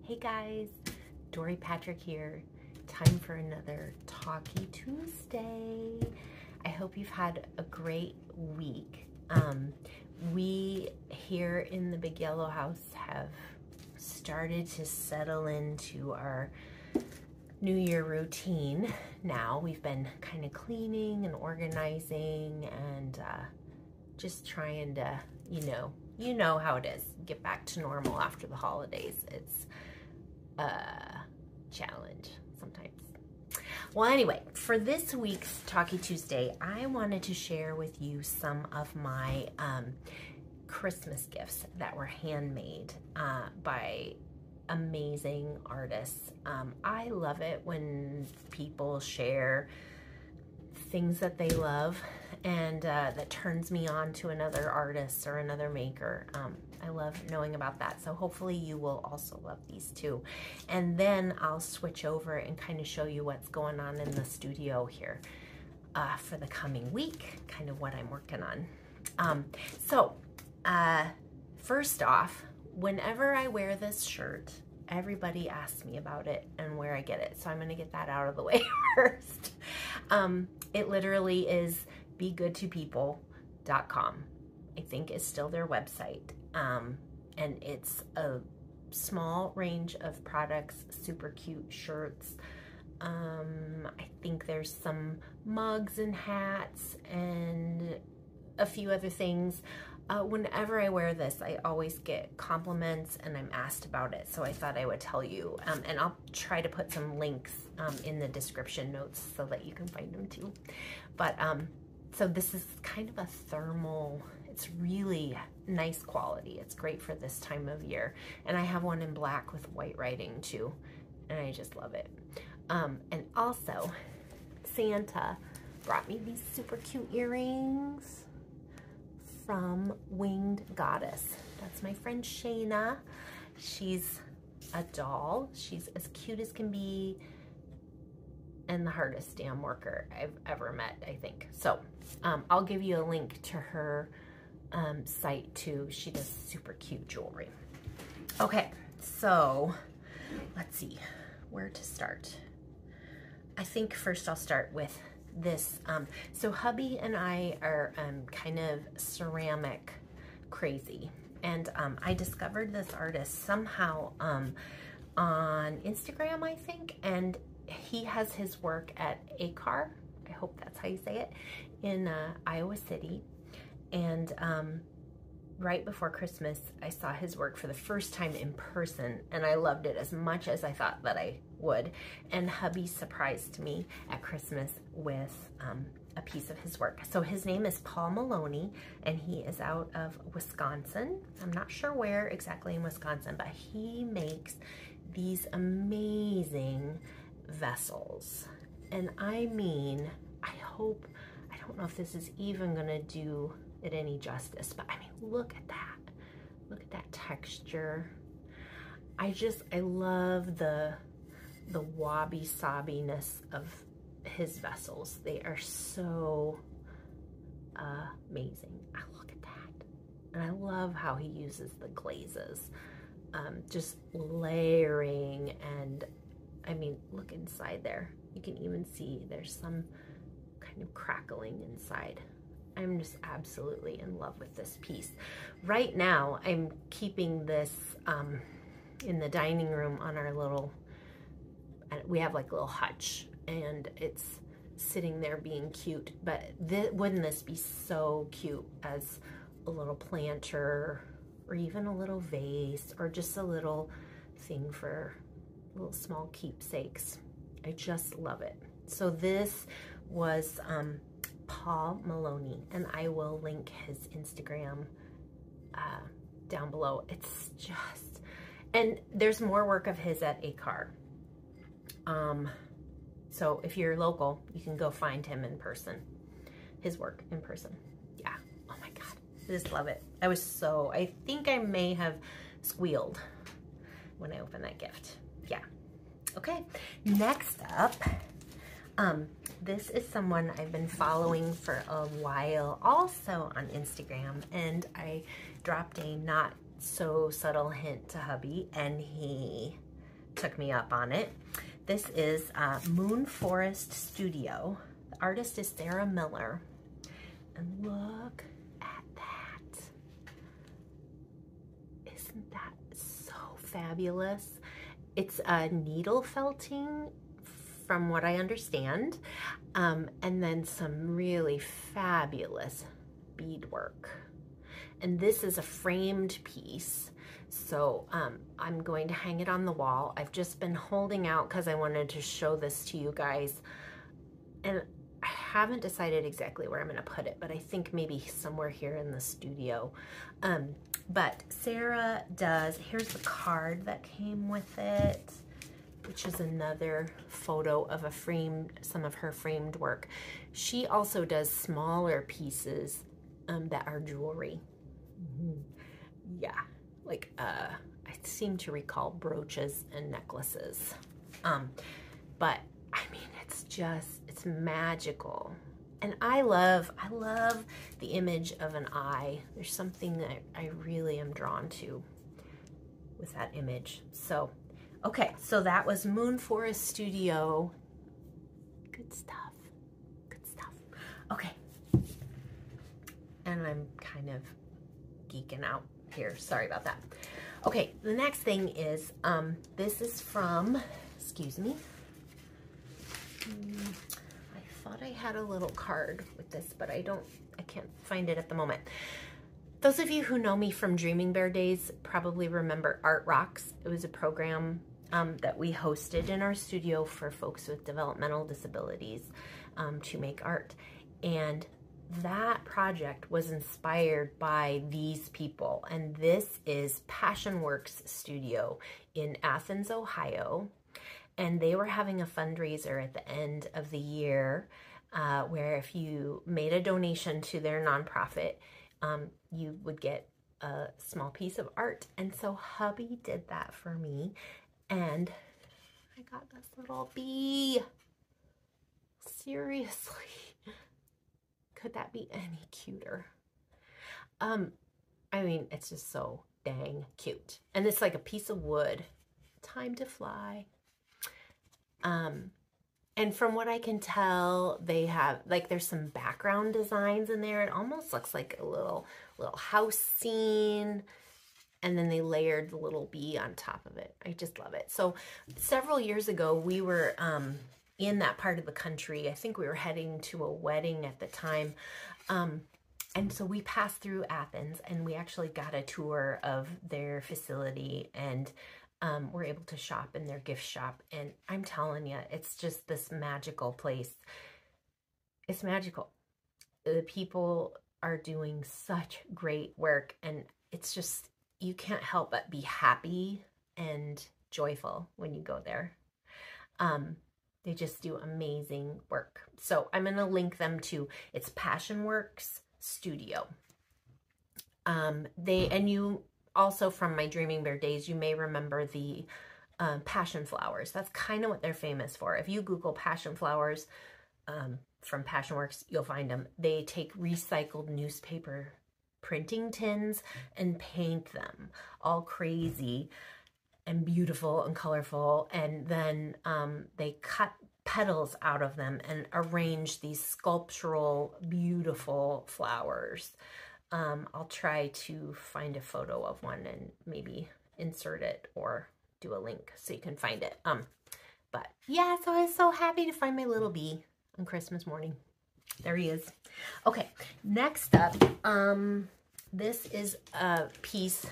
Hey guys, Dori Patrick here. Time for another Talkie Tuesday. I hope you've had a great week. We here in the Big Yellow House have started to settle into our New Year routine now. We've been kind of cleaning and organizing and just trying to, you know how it is, get back to normal after the holidays. It's a challenge sometimes. Well, anyway, for this week's Talkie Tuesday, I wanted to share with you some of my Christmas gifts that were handmade by amazing artists. I love it when people share things that they love and that turns me on to another artist or another maker. I love knowing about that. So hopefully you will also love these too. And then I'll switch over and kind of show you what's going on in the studio here for the coming week, kind of what I'm working on. First off, whenever I wear this shirt, everybody asks me about it and where I get it. So I'm gonna get that out of the way first. It literally is begoodtopeople.com. I think is still their website. And it's a small range of products, super cute shirts. I think there's some mugs and hats and a few other things. Whenever I wear this, I always get compliments and I'm asked about it. So I thought I would tell you, and I'll try to put some links in the description notes so that you can find them too. But so this is kind of a thermal, it's really nice quality. It's great for this time of year. And I have one in black with white writing too. And I just love it. And also Santa brought me these super cute earrings from Winged Goddess. That's my friend Shayna. She's a doll. She's as cute as can be and the hardest damn worker I've ever met, I think. So I'll give you a link to her site too. She does super cute jewelry. Okay, so let's see where to start. I think first I'll start with this. So hubby and I are kind of ceramic crazy, and I discovered this artist somehow on Instagram, I think, and he has his work at ACAR, I hope that's how you say it, in Iowa City. And right before Christmas, I saw his work for the first time in person, and I loved it as much as I thought that I would. And hubby surprised me at Christmas with a piece of his work. So his name is Paul Maloney, and he is out of Wisconsin. I'm not sure where exactly in Wisconsin, but he makes these amazing vessels. And I mean, I don't know if this is even gonna do it any justice, but I mean, look at that. Look at that texture. I love the wabi-sabiness of his vessels. They are so amazing. Look at that. And I love how he uses the glazes. Just layering, and I mean, look inside there. You can even see there's some kind of crackling inside. I'm just absolutely in love with this piece. Right now, I'm keeping this in the dining room on our little, we have like a little hutch, and it's sitting there being cute, but wouldn't this be so cute as a little planter or even a little vase or just a little thing for little small keepsakes. I just love it. So this was Paul Maloney, and I will link his Instagram down below. It's just, and there's more work of his at ACAR. So if you're local, you can go find him in person, his work in person. Yeah, oh my God, I just love it. I think I may have squealed when I opened that gift. Yeah. Okay, next up, this is someone I've been following for a while, also on Instagram, and I dropped a not so subtle hint to hubby, and he took me up on it. This is Moon Forest Studio. The artist is Sarah Miller. And look at that. Isn't that so fabulous? It's a needle felting, from what I understand, and then some really fabulous beadwork. And this is a framed piece, so I'm going to hang it on the wall. I've just been holding out because I wanted to show this to you guys, and I haven't decided exactly where I'm going to put it, but I think maybe somewhere here in the studio. But Sarah does, here's the card that came with it, which is another photo of some of her framed work. She also does smaller pieces that are jewelry. Yeah, like I seem to recall brooches and necklaces. But I mean, it's magical. And I love the image of an eye. There's something that I really am drawn to with that image. So, okay, so that was Moon Forest Studio. Good stuff, good stuff. Okay, and I'm kind of geeking out here. Sorry about that. Okay, the next thing is, this is from, excuse me. I thought I had a little card with this, but I can't find it at the moment. Those of you who know me from Dreaming Bear days probably remember Art Rocks. It was a program that we hosted in our studio for folks with developmental disabilities to make art. And that project was inspired by these people. And this is Passionworks Studio in Athens, Ohio. And they were having a fundraiser at the end of the year where if you made a donation to their nonprofit, you would get a small piece of art. And so hubby did that for me. And I got this little bee. Seriously. Could that be any cuter? I mean, it's just so dang cute. And it's like a piece of wood. Time to fly. And from what I can tell, they have, like, there's some background designs in there. It almost looks like a little house scene. And then they layered the little bee on top of it. I just love it. So several years ago, we were in that part of the country. I think we were heading to a wedding at the time. And so we passed through Athens, and we actually got a tour of their facility, and we're able to shop in their gift shop. And I'm telling you, it's just this magical place. It's magical. The people are doing such great work, and it's just, you can't help but be happy and joyful when you go there. They just do amazing work. So I'm going to link them to, it's Passionworks Studio. And you also, from my Dreaming Bear days, you may remember the passion flowers. That's kind of what they're famous for. If you Google passion flowers from Passionworks, you'll find them. They take recycled newspaper printing tins and paint them all crazy and beautiful and colorful, and then they cut petals out of them and arrange these sculptural, beautiful flowers. I'll try to find a photo of one and maybe insert it or do a link so you can find it. But yeah, so I was so happy to find my little bee on Christmas morning. There he is. Okay, next up, this is a piece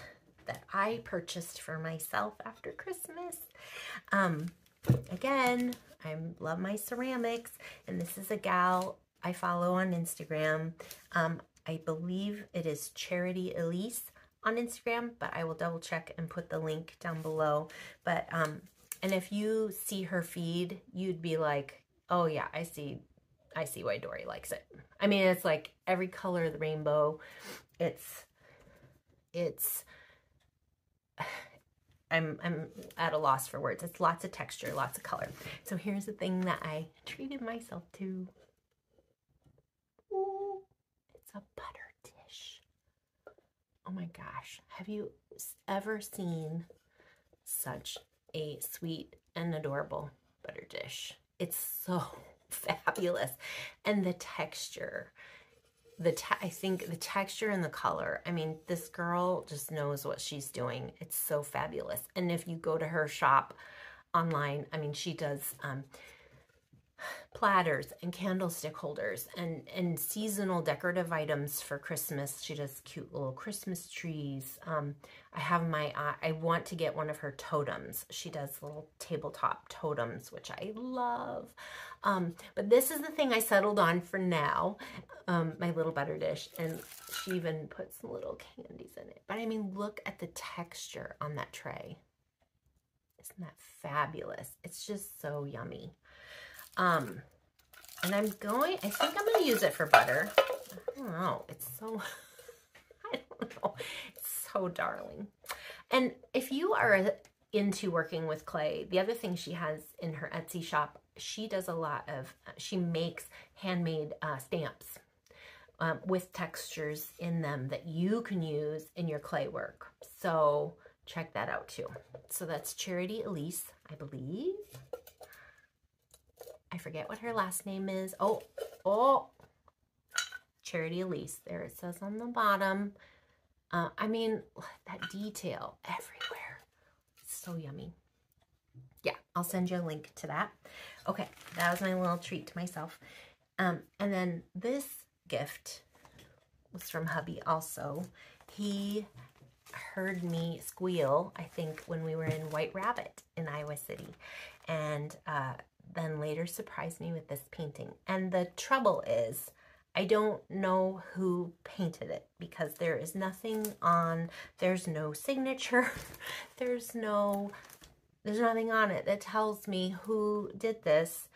that I purchased for myself after Christmas. Again, I love my ceramics, and this is a gal I follow on Instagram. I believe it is Charity Elise on Instagram, but I will double check and put the link down below. But and if you see her feed, you'd be like, oh yeah, I see why Dori likes it. I mean, it's like every color of the rainbow. I'm at a loss for words. It's lots of texture, lots of color. So here's the thing that I treated myself to. Ooh, it's a butter dish. Oh my gosh. Have you ever seen such a sweet and adorable butter dish. It's so fabulous. And the texture, I think the texture and the color, I mean, this girl just knows what she's doing. It's so fabulous. And if you go to her shop online, I mean, she does platters and candlestick holders and seasonal decorative items for Christmas. She does cute little Christmas trees. I have I want to get one of her totems. She does little tabletop totems, which I love. But this is the thing I settled on for now, my little butter dish. And she even put some little candies in it. But I mean, look at the texture on that tray. Isn't that fabulous? It's just so yummy. And I think I'm going to use it for butter. I don't know. It's so, I don't know. It's so darling. And if you are into working with clay, the other thing she has in her Etsy shop, she does a lot of, she makes handmade stamps with textures in them that you can use in your clay work. So check that out too. So that's Charity Elise, I believe. I forget what her last name is. Oh, Charity Elise. There it says on the bottom. I mean, that detail everywhere. It's so yummy. Yeah, I'll send you a link to that. Okay, that was my little treat to myself. And then this gift was from hubby also. He heard me squeal, I think, when we were in White Rabbit in Iowa City. And then later surprised me with this painting. And the trouble is, I don't know who painted it because there is nothing on, there's no signature, there's nothing on it that tells me who did this.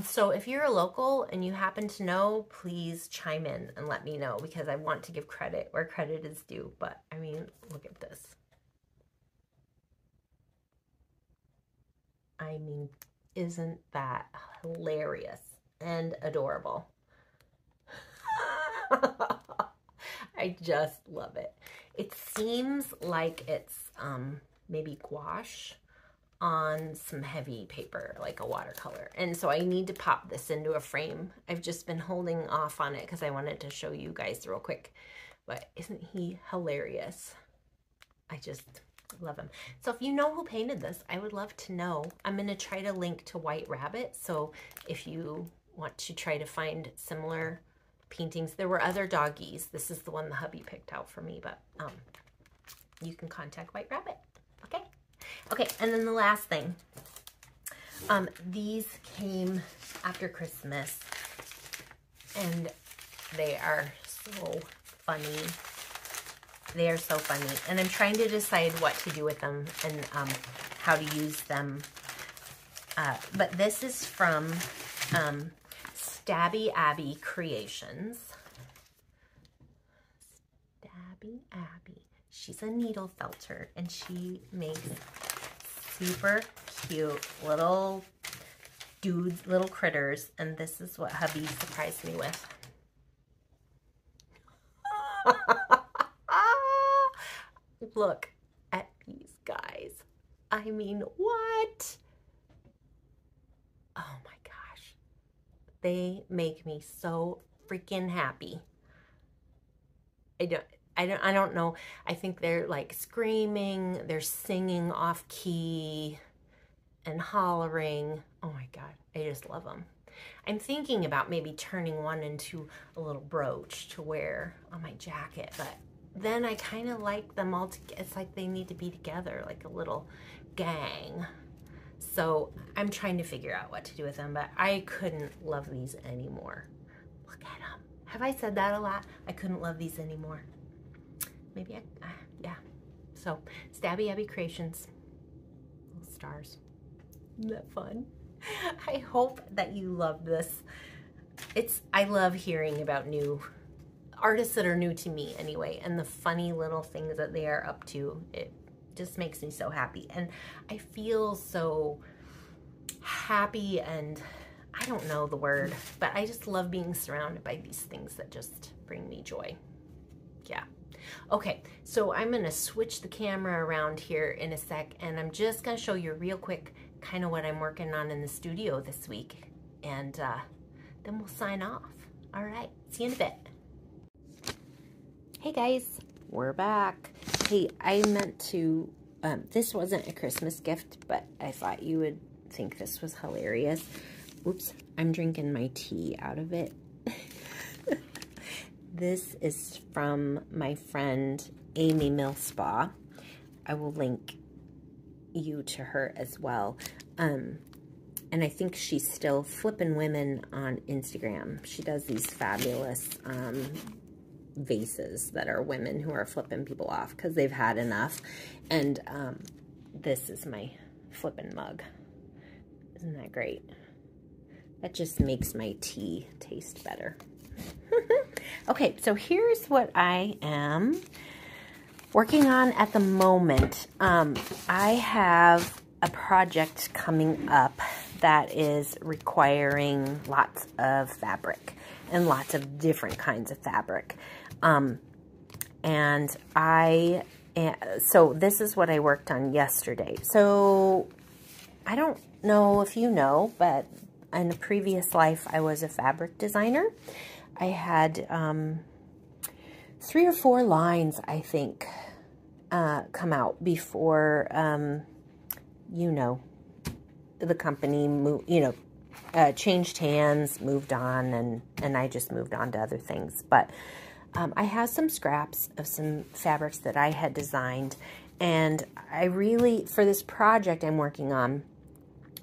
So if you're a local and you happen to know, please chime in and let me know because I want to give credit where credit is due. But I mean, look at this. I mean, isn't that hilarious and adorable? I just love it. It seems like it's maybe gouache on some heavy paper, like a watercolor. And so I need to pop this into a frame. I've just been holding off on it because I wanted to show you guys real quick. But isn't he hilarious? I just love him. So if you know who painted this, I would love to know. I'm going to try to link to White Rabbit. So if you want to try to find similar paintings, there were other doggies. This is the one the hubby picked out for me, but you can contact White Rabbit. Okay. Okay. And then the last thing, these came after Christmas and they are so funny. They are so funny. And I'm trying to decide what to do with them and how to use them. But this is from Stabby Abby Creations. Stabby Abby. She's a needle felter and she makes super cute little dudes, little critters. And this is what hubby surprised me with. Look at these guys. I mean, what? Oh my gosh. They make me so freaking happy. I don't know. I think they're like screaming, they're singing off key and hollering. Oh my God, I just love them. I'm thinking about maybe turning one into a little brooch to wear on my jacket, but then I kind of like them all together. It's like they need to be together, like a little gang. So I'm trying to figure out what to do with them, but I couldn't love these anymore. Look at them. Have I said that a lot? I couldn't love these anymore. Maybe yeah. So Stabby Abby Creations, little stars. Isn't that fun? I hope that you love this. I love hearing about new artists that are new to me anyway, and the funny little things that they are up to. It just makes me so happy. And I feel so happy and I don't know the word, but I just love being surrounded by these things that just bring me joy. Yeah. Okay, so I'm going to switch the camera around here in a sec, and I'm just going to show you real quick kind of what I'm working on in the studio this week, and then we'll sign off. All right, see you in a bit. Hey guys, we're back. Hey, I meant to, this wasn't a Christmas gift, but I thought you would think this was hilarious. Oops, I'm drinking my tea out of it. This is from my friend Amy Millspaw. I will link you to her as well. And I think she's still Flippin Women on Instagram. She does these fabulous vases that are women who are flipping people off because they've had enough. And this is my Flippin Mug. Isn't that great? That just makes my tea taste better. Okay, so here's what I am working on at the moment. I have a project coming up that is requiring lots of fabric and lots of different kinds of fabric. So this is what I worked on yesterday. So I don't know if you know, but in a previous life, I was a fabric designer. I had 3 or 4 lines, I think, come out before, you know, the company moved, changed hands, moved on, and I just moved on to other things. But I have some scraps of some fabrics that I had designed, and I really, for this project I'm working on,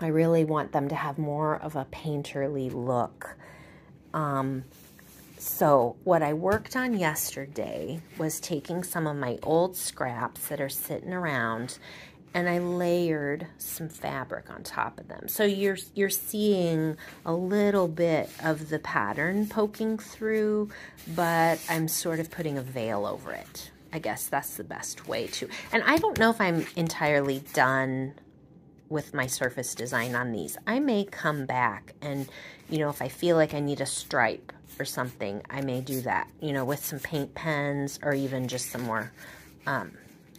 I really want them to have more of a painterly look. So what I worked on yesterday was taking some of my old scraps that are sitting around, and I layered some fabric on top of them. So you're seeing a little bit of the pattern poking through, but I'm sort of putting a veil over it. I guess that's the best way to. And I don't know if I'm entirely done with my surface design on these. I may come back and, if I feel like I need a stripe or something, I may do that, with some paint pens or even just some more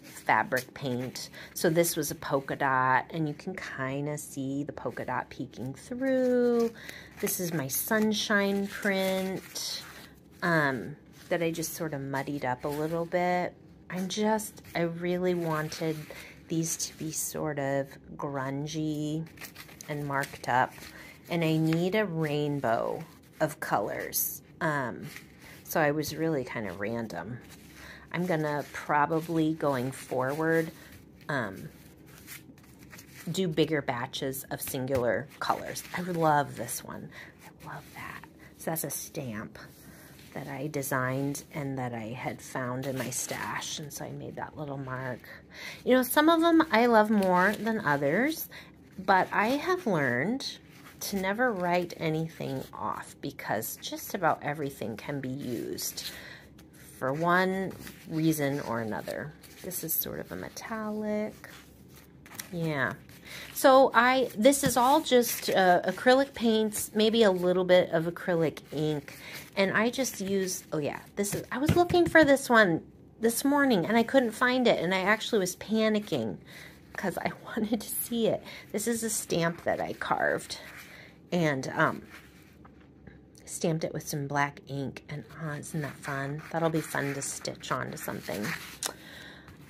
fabric paint. So this was a polka dot, and you can kind of see the polka dot peeking through. This is my sunshine print that I just sort of muddied up a little bit. I really wanted these to be sort of grungy and marked up, and I need a rainbow of colors. So I was really kind of random. I'm gonna probably, going forward, do bigger batches of singular colors. I love this one. I love that. So that's a stamp that I designed and that I had found in my stash, and so I made that little mark. Some of them I love more than others, but I have learned to never write anything off because just about everything can be used for one reason or another. This is sort of a metallic. Yeah. So this is all just acrylic paints, maybe a little bit of acrylic ink. And I just use, I was looking for this one this morning and I couldn't find it. And I actually was panicking because I wanted to see it. This is a stamp that I carved and stamped it with some black ink. And isn't that fun? That'll be fun to stitch onto something.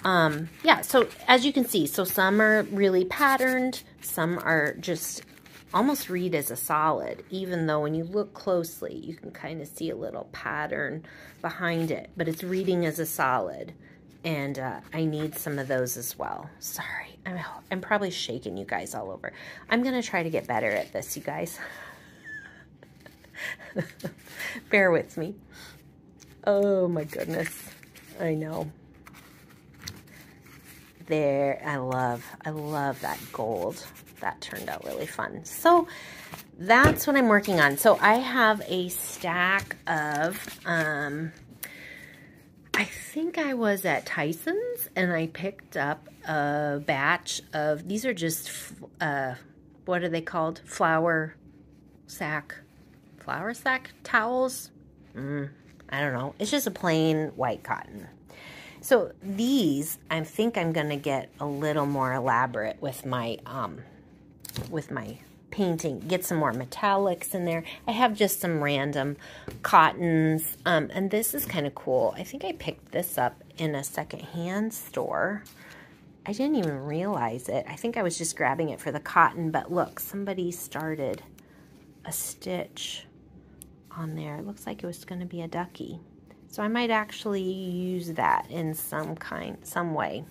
Yeah, so as you can see, so some are really patterned, some are just almost read as a solid, even though when you look closely, you can kind of see a little pattern behind it, but it's reading as a solid, and I need some of those as well. Sorry, I'm probably shaking you guys all over. I'm going to try to get better at this, you guys. Bear with me. Oh my goodness, I know. There, I love that gold. That turned out really fun. So that's what I'm working on. So I have a stack of, I think I was at Tyson's and I picked up a batch of, these are just, what are they called? Flour sack towels? I don't know. It's just a plain white cotton. So these, I think I'm going to get a little more elaborate with my painting. Get some more metallics in there. I have just some random cottons, and this is kind of cool. I think I picked this up in a secondhand store. I didn't even realize it. I think I was just grabbing it for the cotton, but look, somebody started a stitch on there. It looks like it was going to be a ducky. So I might actually use that in some way.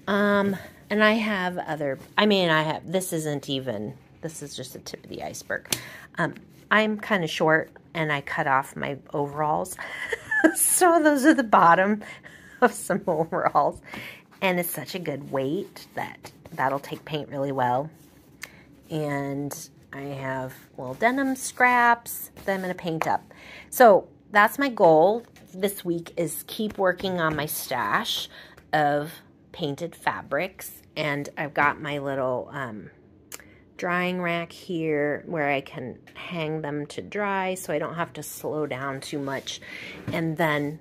And I have other, this is just the tip of the iceberg. I'm kind of short and I cut off my overalls. So those are the bottom of some overalls. And it's such a good weight that that'll take paint really well. And I have little denim scraps that I'm going to paint up. So that's my goal this week, is keep working on my stash of painted fabrics. And I've got my little drying rack here where I can hang them to dry so I don't have to slow down too much. And then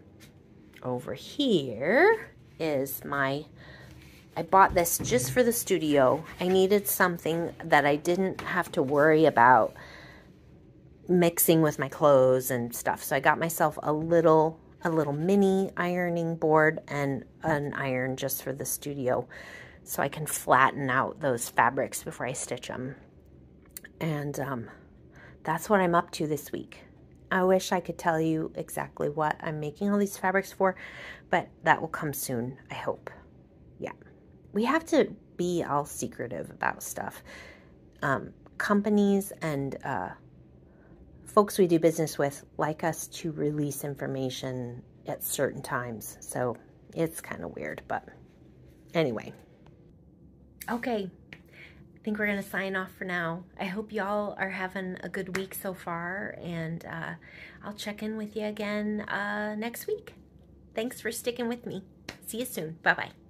over here is I bought this just for the studio. I needed something that I didn't have to worry about mixing with my clothes and stuff. So I got myself a little mini ironing board and an iron just for the studio so I can flatten out those fabrics before I stitch them. And that's what I'm up to this week. I wish I could tell you exactly what I'm making all these fabrics for, but that will come soon, I hope. Yeah. We have to be all secretive about stuff. Companies and folks we do business with like us to release information at certain times. So it's kind of weird, but anyway. Okay, I think we're going to sign off for now. I hope y'all are having a good week so far, and I'll check in with you again next week. Thanks for sticking with me. See you soon. Bye-bye.